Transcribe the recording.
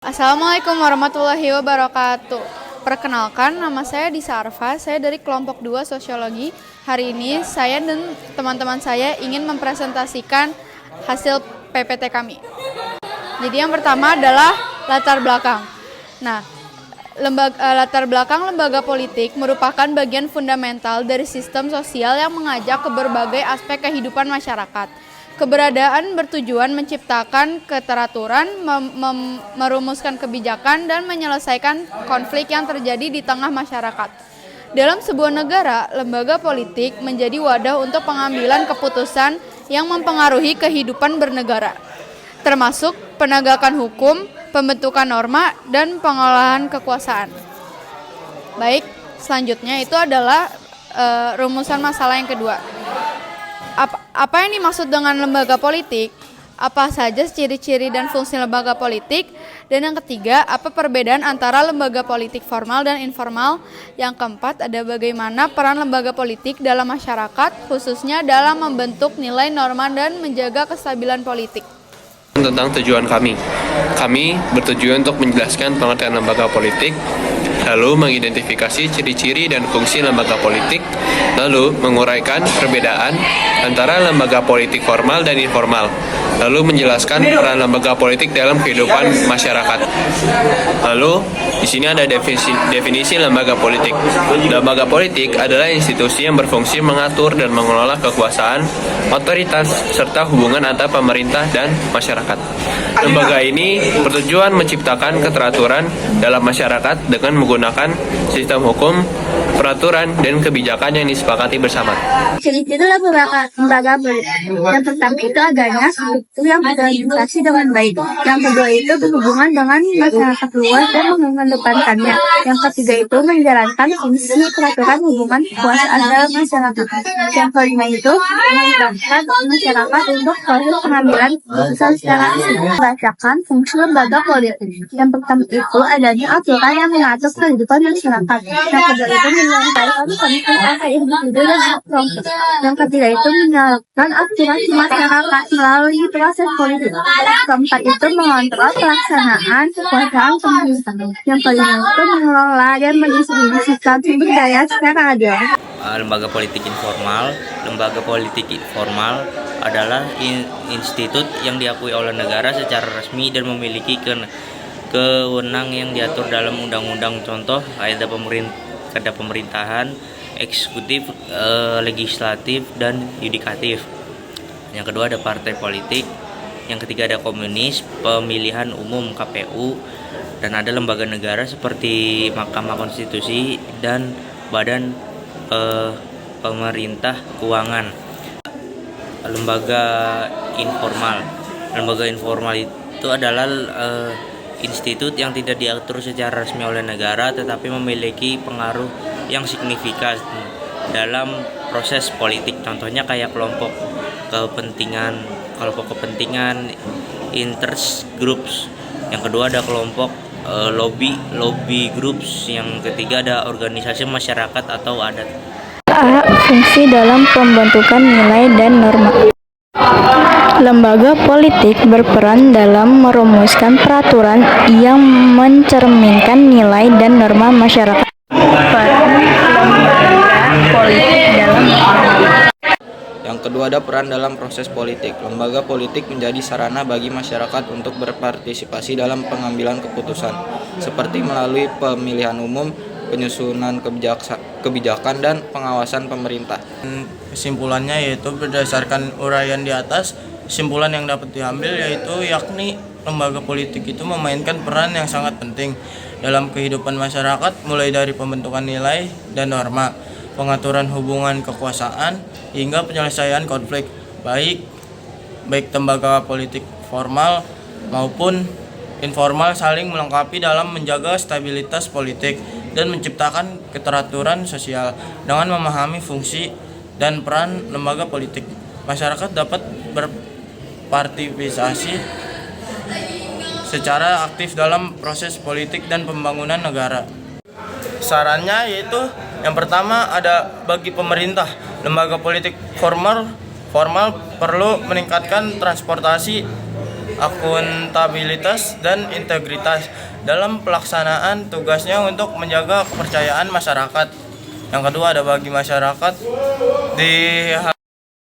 Assalamualaikum warahmatullahi wabarakatuh. Perkenalkan, nama saya Disa Arfa, saya dari kelompok 2 Sosiologi. Hari ini saya dan teman-teman saya ingin mempresentasikan hasil PPT kami. Jadi yang pertama adalah latar belakang. Nah, latar belakang lembaga politik merupakan bagian fundamental dari sistem sosial yang mengajak ke berbagai aspek kehidupan masyarakat. Keberadaan bertujuan menciptakan keteraturan, merumuskan kebijakan, dan menyelesaikan konflik yang terjadi di tengah masyarakat. Dalam sebuah negara, lembaga politik menjadi wadah untuk pengambilan keputusan yang mempengaruhi kehidupan bernegara, termasuk penegakan hukum, pembentukan norma, dan pengolahan kekuasaan. Baik, selanjutnya itu adalah rumusan masalah yang kedua. Apa yang dimaksud dengan lembaga politik? Apa saja ciri-ciri dan fungsi lembaga politik? Dan yang ketiga, apa perbedaan antara lembaga politik formal dan informal? Yang keempat, ada bagaimana peran lembaga politik dalam masyarakat, khususnya dalam membentuk nilai, norma, dan menjaga kestabilan politik. Tentang tujuan kami. Kami bertujuan untuk menjelaskan pengertian lembaga politik, lalu mengidentifikasi ciri-ciri dan fungsi lembaga politik, lalu menguraikan perbedaan antara lembaga politik formal dan informal, lalu menjelaskan peran lembaga politik dalam kehidupan masyarakat. Lalu di sini ada definisi lembaga politik. Lembaga politik adalah institusi yang berfungsi mengatur dan mengelola kekuasaan, otoritas, serta hubungan antar pemerintah dan masyarakat. Lembaga ini bertujuan menciptakan keteraturan dalam masyarakat dengan menggunakan sistem hukum, peraturan, dan kebijakan yang disepakati bersama. Ciri-ciri lembaga politik. Yang pertama itu adanya struktur yang berorganisasi dengan baik. Yang kedua itu berhubungan dengan masyarakat luas dan mengedepankannya. Yang ketiga itu menjalankan fungsi peraturan hubungan kekuasaan dalam masyarakat. Yang kelima itu melibatkan masyarakat untuk proses pengambilan keputusan secara aktif. Membacakan fungsi lembaga politik. Yang pertama itu adanya aturan yang mengatur kehidupan masyarakat. Yang kedua itu menyampaikan komitmen antar individu dan kelompok. Yang ketiga itu menyalurkan aspirasi masyarakat melalui proses politik. Keempat itu mengontrol pelaksanaan kekuasaan pemerintah. Yang kelima itu mengelola dan mendistribusikan sumber daya secara adil. Lembaga politik informal. Lembaga politik informal adalah institut yang diakui oleh negara secara resmi dan memiliki kewenangan yang diatur dalam undang-undang. Contoh ada pemerintahan, eksekutif, legislatif, dan yudikatif. Yang kedua ada partai politik. Yang ketiga ada komunis, pemilihan umum KPU, dan ada lembaga negara seperti Mahkamah Konstitusi dan Badan Pemerintah Keuangan. Lembaga informal itu adalah institut yang tidak diatur secara resmi oleh negara tetapi memiliki pengaruh yang signifikan dalam proses politik. Contohnya kayak kelompok kepentingan, interest groups. Yang kedua ada kelompok lobby groups. Yang ketiga ada organisasi masyarakat atau adat. Fungsi dalam pembentukan nilai dan norma. Lembaga politik berperan dalam merumuskan peraturan yang mencerminkan nilai dan norma masyarakat. Yang kedua ada peran dalam proses politik. Lembaga politik menjadi sarana bagi masyarakat untuk berpartisipasi dalam pengambilan keputusan, seperti melalui pemilihan umum, penyusunan kebijakan, dan pengawasan pemerintah. Kesimpulannya yaitu berdasarkan uraian di atas, kesimpulan yang dapat diambil yakni lembaga politik itu memainkan peran yang sangat penting dalam kehidupan masyarakat, mulai dari pembentukan nilai dan norma, pengaturan hubungan kekuasaan, hingga penyelesaian konflik, baik lembaga politik formal maupun informal saling melengkapi dalam menjaga stabilitas politik dan menciptakan keteraturan sosial. Dengan memahami fungsi dan peran lembaga politik, masyarakat dapat berpartisipasi secara aktif dalam proses politik dan pembangunan negara. Sarannya yaitu yang pertama ada bagi pemerintah, lembaga politik formal perlu meningkatkan transportasi akuntabilitas, dan integritas dalam pelaksanaan tugasnya untuk menjaga kepercayaan masyarakat. Yang kedua ada bagi masyarakat di